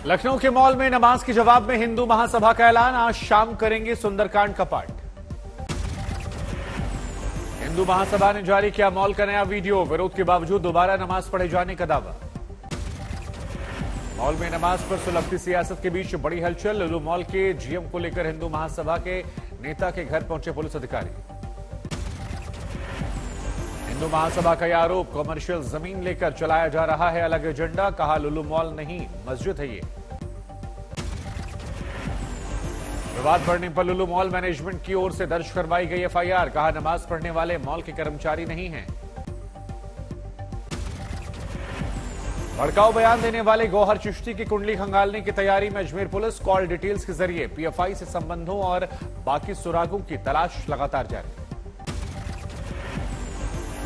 लखनऊ के मॉल में नमाज के जवाब में हिंदू महासभा का ऐलान, आज शाम करेंगे सुंदरकांड का पाठ। हिंदू महासभा ने जारी किया मॉल का नया वीडियो, विरोध के बावजूद दोबारा नमाज पढ़े जाने का दावा। मॉल में नमाज पर सुलगती सियासत के बीच बड़ी हलचल, लुलु मॉल के जीएम को लेकर हिंदू महासभा के नेता के घर पहुंचे पुलिस अधिकारी। हिंदू महासभा का यह आरोप, कमर्शियल जमीन लेकर चलाया जा रहा है अलग एजेंडा, कहा लुलु मॉल नहीं मस्जिद है ये। विवाद बढ़ने पर लुलु मॉल मैनेजमेंट की ओर से दर्ज करवाई गई एफआईआर, कहा नमाज पढ़ने वाले मॉल के कर्मचारी नहीं हैं। भड़काऊ बयान देने वाले गौहर चिश्ती की कुंडली खंगालने की तैयारी में अजमेर पुलिस, कॉल डिटेल्स के जरिए पीएफआई से संबंधों और बाकी सुरागों की तलाश लगातार जारी।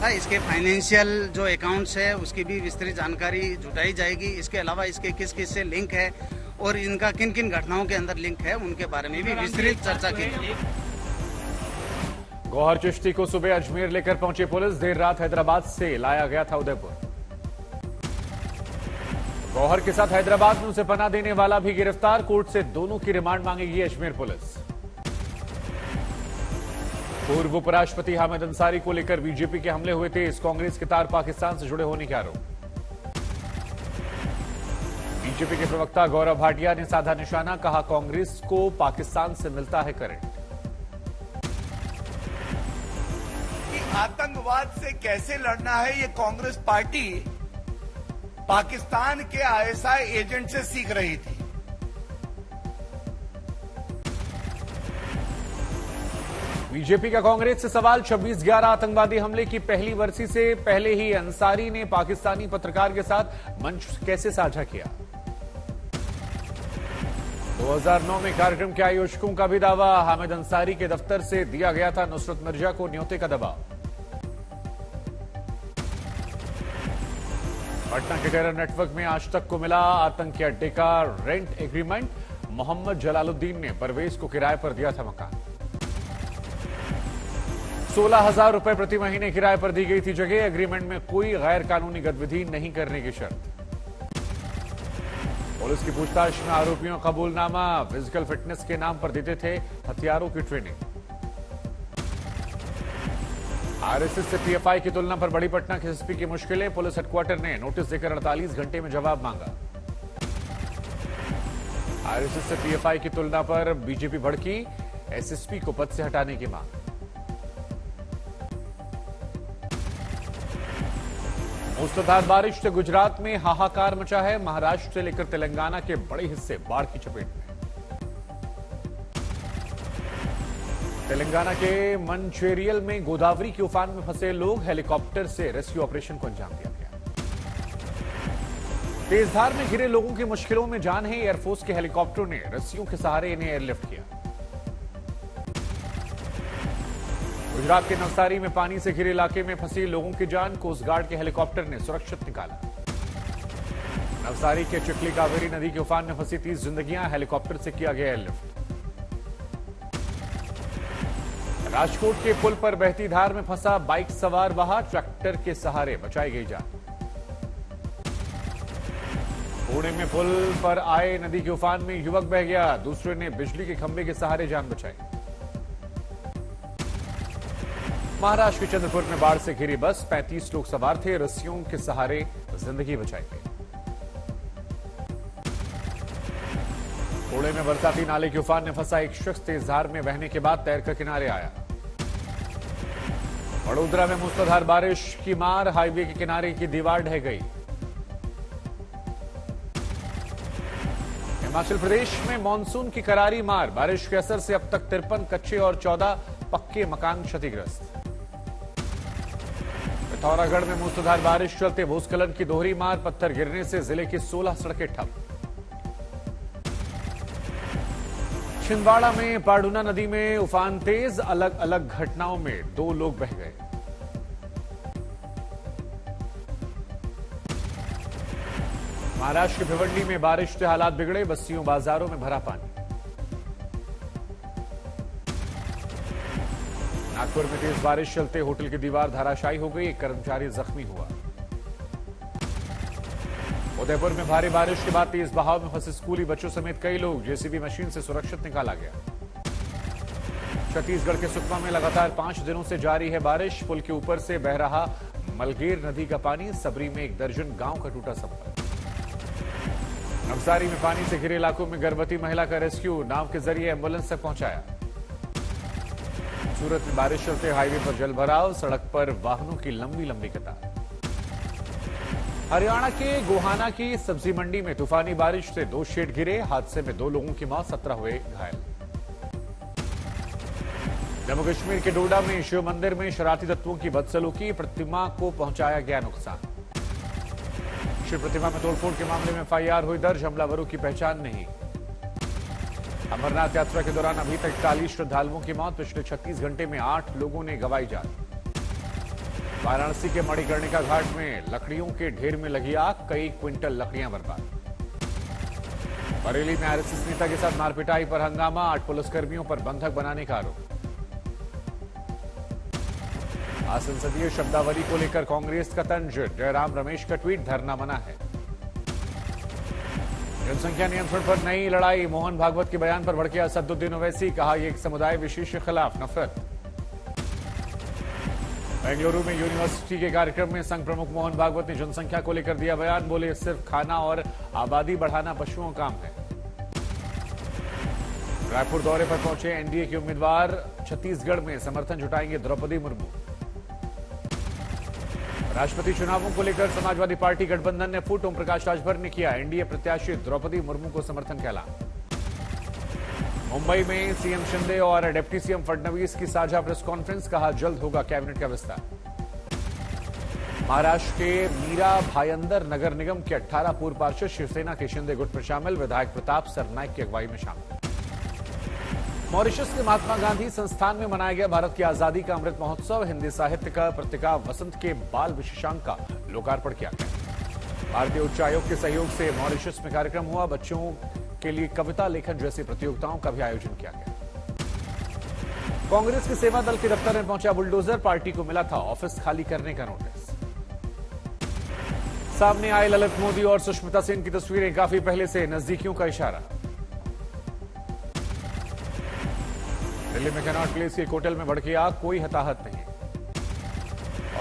इसके फाइनेंशियल जो अकाउंट्स है उसकी भी विस्तृत जानकारी जुटाई जाएगी। इसके अलावा इसके किस किस से लिंक है और इनका किन किन घटनाओं के अंदर लिंक है उनके बारे में भी विस्तृत चर्चा की जाएगी। गौहर चिश्ती को सुबह अजमेर लेकर पहुंची पुलिस, देर रात हैदराबाद से लाया गया था उदयपुर। गौहर के साथ हैदराबाद में उसे पनाह देने वाला भी गिरफ्तार, कोर्ट से दोनों की रिमांड मांगेगी अजमेर पुलिस। पूर्व उपराष्ट्रपति हामिद अंसारी को लेकर बीजेपी के हमले हुए थे, इस कांग्रेस के तार पाकिस्तान से जुड़े होने के आरोप। बीजेपी के प्रवक्ता गौरव भाटिया ने साधा निशाना, कहा कांग्रेस को पाकिस्तान से मिलता है करंट। कि आतंकवाद से कैसे लड़ना है ये कांग्रेस पार्टी पाकिस्तान के आईएसआई एजेंट से सीख रही थी। बीजेपी का कांग्रेस से सवाल, 26/11 आतंकवादी हमले की पहली बरसी से पहले ही अंसारी ने पाकिस्तानी पत्रकार के साथ मंच कैसे साझा किया। 2009 में कार्यक्रम के आयोजकों का भी दावा, हामिद अंसारी के दफ्तर से दिया गया था नुसरत मिर्जा को न्योते का दबाव। पटना के टेरर नेटवर्क में आज तक को मिला आतंकी अड्डे का रेंट एग्रीमेंट, मोहम्मद जलालुद्दीन ने परवेज को किराए पर दिया था मकान। 16,000 रुपए प्रति महीने किराए पर दी गई थी जगह, एग्रीमेंट में कोई गैर कानूनी गतिविधि नहीं करने की शर्त। पुलिस की पूछताछ में आरोपियों का कबूलनामा, फिजिकल फिटनेस के नाम पर देते थे हथियारों की ट्रेनिंग। आरएसएस से पीएफआई की तुलना पर बड़ी पटना के एसपी की मुश्किलें, पुलिस हेडक्वार्टर ने नोटिस देकर 48 घंटे में जवाब मांगा। आरएसएस से पीएफआई की तुलना पर बीजेपी भड़की, एसएसपी को पद से हटाने की मांग। मूसलाधार बारिश से गुजरात में हाहाकार मचा है, महाराष्ट्र से लेकर तेलंगाना के बड़े हिस्से बाढ़ की चपेट में। तेलंगाना के मंचेरियल में गोदावरी के उफान में फंसे लोग, हेलीकॉप्टर से रेस्क्यू ऑपरेशन को अंजाम दिया गया। तेज धार में घिरे लोगों की मुश्किलों में जान है, एयरफोर्स के हेलीकॉप्टरों ने रस्सियों के सहारे इन्हें एयरलिफ्ट किया। गुजरात के नवसारी में पानी से घिरे इलाके में फंसी लोगों की जान, कोस्ट गार्ड के हेलीकॉप्टर ने सुरक्षित निकाला। नवसारी के चिखली कावेरी नदी के उफान में फंसी 30 जिंदगियां, हेलीकॉप्टर से किया गया एयरलिफ्ट। राजकोट के पुल पर बहती धार में फंसा बाइक सवार बहा, ट्रैक्टर के सहारे बचाई गई जान। पुणे में पुल पर आए नदी के उफान में युवक बह गया, दूसरे ने बिजली के खंभे के सहारे जान बचाई। महाराष्ट्र के चंद्रपुर में बाढ़ से घिरी बस, 35 लोग सवार थे, रस्सियों के सहारे जिंदगी बचाई गई। पुणे में बरसाती नाले के उफान में फंसा एक शख्स तेज धार में बहने के बाद तैरकर किनारे आया। वडोदरा में मूसलाधार बारिश की मार, हाईवे के किनारे की दीवार ढह गई। हिमाचल प्रदेश में मानसून की करारी मार, बारिश के असर से अब तक 53 कच्चे और 14 पक्के मकान क्षतिग्रस्त। पिथौरागढ़ में मूसलाधार बारिश चलते भूस्खलन की दोहरी मार, पत्थर गिरने से जिले की 16 सड़कें ठप। छिंदवाड़ा में पाडुना नदी में उफान तेज, अलग अलग घटनाओं में 2 लोग बह गए। महाराष्ट्र के भिवंडी में बारिश से हालात बिगड़े, बस्तियों बाजारों में भरा पानी। नागपुर में तेज बारिश चलते होटल की दीवार धराशायी हो गई, एक कर्मचारी जख्मी हुआ। उदयपुर में भारी बारिश के बाद तेज बहाव में फंसे स्कूली बच्चों समेत कई लोग जेसीबी मशीन से सुरक्षित निकाला गया। छत्तीसगढ़ के सुकमा में लगातार 5 दिनों से जारी है बारिश। पुल के ऊपर से बह रहा मलगेर नदी का पानी। सबरी में 1 दर्जन गांव का टूटा संपर्क। नवसारी में पानी से घिरे इलाकों में गर्भवती महिला का रेस्क्यू, नाव के जरिए एम्बुलेंस तक पहुंचाया। सूरत में बारिश चलते हाईवे पर जलभराव, सड़क पर वाहनों की लंबी लंबी कतार। हरियाणा के गोहाना की सब्जी मंडी में तूफानी बारिश से 2 शेड गिरे। हादसे में 2 लोगों की मौत, 17 हुए घायल। जम्मू कश्मीर के डोडा में शिव मंदिर में शरारती तत्वों की बदसलूकी, प्रतिमा को पहुंचाया गया नुकसान। शिव प्रतिमा में तोड़फोड़ के मामले में एफआईआर हुई दर्ज, हमलावरों की पहचान नहीं। अमरनाथ यात्रा के दौरान अभी तक 41 श्रद्धालुओं की मौत, पिछले 36 घंटे में 8 लोगों ने गंवाई जान। वाराणसी के मणिकर्णिका घाट में लकड़ियों के ढेर में लगी आग, कई क्विंटल लकड़ियां बर्बाद। बरेली में आरएसएस नेता के साथ मारपिटाई पर हंगामा, 8 पुलिसकर्मियों पर बंधक बनाने का आरोप। असंसदीय शब्दावली को लेकर कांग्रेस का तंज, जयराम रमेश का ट्वीट, धरना मना है। जनसंख्या नियंत्रण पर नई लड़ाई, मोहन भागवत के बयान पर भड़के असदुद्दीन ओवैसी, कहा यह एक समुदाय विशेष के खिलाफ नफरत। बेंगलुरु में यूनिवर्सिटी के कार्यक्रम में संघ प्रमुख मोहन भागवत ने जनसंख्या को लेकर दिया बयान, बोले सिर्फ खाना और आबादी बढ़ाना पशुओं का काम है। रायपुर दौरे पर पहुंचे एनडीए के उम्मीदवार, छत्तीसगढ़ में समर्थन जुटाएंगे द्रौपदी मुर्मू। राष्ट्रपति चुनावों को लेकर समाजवादी पार्टी गठबंधन ने फूट, ओम प्रकाश राजभर ने किया एनडीए प्रत्याशी द्रौपदी मुर्मू को समर्थन का ऐलान। मुंबई में सीएम शिंदे और डिप्टी सीएम फडणवीस की साझा प्रेस कॉन्फ्रेंस, कहा जल्द होगा कैबिनेट का विस्तार। महाराष्ट्र के मीरा भायंदर नगर निगम के 18 पूर्व पार्षद शिवसेना के शिंदे गुट में शामिल, विधायक प्रताप सरनाइक की अगुवाई में शामिल। मॉरिशस के महात्मा गांधी संस्थान में मनाया गया भारत की आजादी का अमृत महोत्सव, हिंदी साहित्य का पत्रिका वसंत के बाल विशेषांक का लोकार्पण किया गया। भारतीय उच्चायोग के सहयोग से मॉरिशस में कार्यक्रम हुआ, बच्चों के लिए कविता लेखन जैसी प्रतियोगिताओं का भी आयोजन किया गया। कांग्रेस के सेवा दल के दफ्तर में पहुंचा बुलडोजर, पार्टी को मिला था ऑफिस खाली करने का नोटिस। सामने आए ललित मोदी और सुष्मिता सेन की तस्वीरें, काफी पहले से नजदीकियों का इशारा। दिल्ली में कनॉट प्लेस के एक होटल में भड़की आग, कोई हताहत नहीं।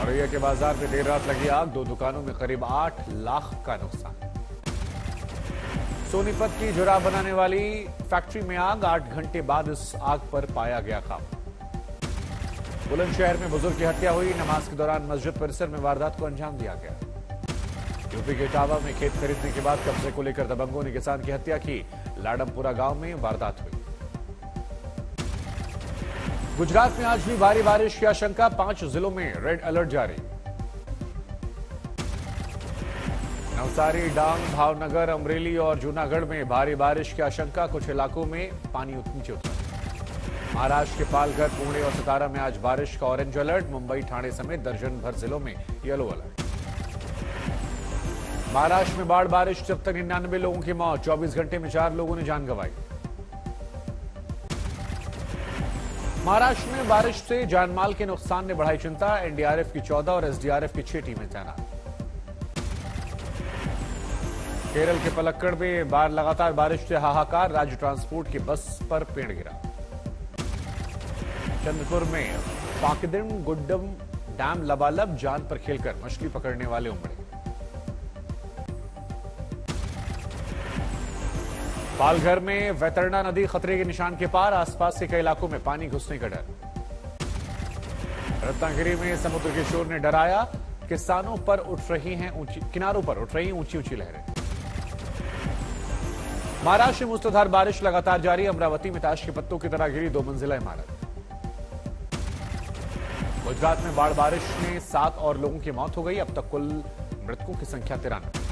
औरैया के बाजार में देर रात लगी आग, 2 दुकानों में करीब 8 लाख का नुकसान। सोनीपत की जुराब बनाने वाली फैक्ट्री में आग, 8 घंटे बाद इस आग पर पाया गया काबू। बुलंदशहर में बुजुर्ग की हत्या हुई, नमाज के दौरान मस्जिद परिसर में वारदात को अंजाम दिया गया। यूपी के इटावा में खेत खरीदने के बाद कब्जे को लेकर दबंगों ने किसान की हत्या की, लाडमपुरा गांव में वारदात हुई। गुजरात में आज भी भारी बारिश की आशंका, 5 जिलों में रेड अलर्ट जारी। नवसारी, डांग, भावनगर, अमरेली और जूनागढ़ में भारी बारिश की आशंका, कुछ इलाकों में पानी नीचे उतरा। महाराष्ट्र के पालघर, पुणे और सतारा में आज बारिश का ऑरेंज अलर्ट, मुंबई, ठाणे समेत दर्जन भर जिलों में येलो अलर्ट। महाराष्ट्र में बाढ़ बारिश, जब तक 99 लोगों की मौत, 24 घंटे में 4 लोगों ने जान गंवाई। महाराष्ट्र में बारिश से जानमाल के नुकसान ने बढ़ाई चिंता, एनडीआरएफ की 14 और एसडीआरएफ की 6 टीमें तैनात। केरल के पलक्कड़ में लगातार बारिश से हाहाकार, राज्य ट्रांसपोर्ट की बस पर पेड़ गिरा। चंद्रपुर में पाकिदिम गुड्डम डैम लबालब, जान पर खेलकर मछली पकड़ने वाले उमड़े। पालघर में वैतरणा नदी खतरे के निशान के पार, आसपास के कई इलाकों में पानी घुसने का डर। रत्नागिरी में समुद्र के शोर ने डराया, किनारों पर उठ रही ऊंची ऊंची लहरें। महाराष्ट्र में मूसलाधार बारिश लगातार जारी, अमरावती में ताश के पत्तों की तरह गिरी 2 मंजिला इमारत। गुजरात में बाढ़ बारिश में 7 और लोगों की मौत हो गई, अब तक कुल मृतकों की संख्या 93।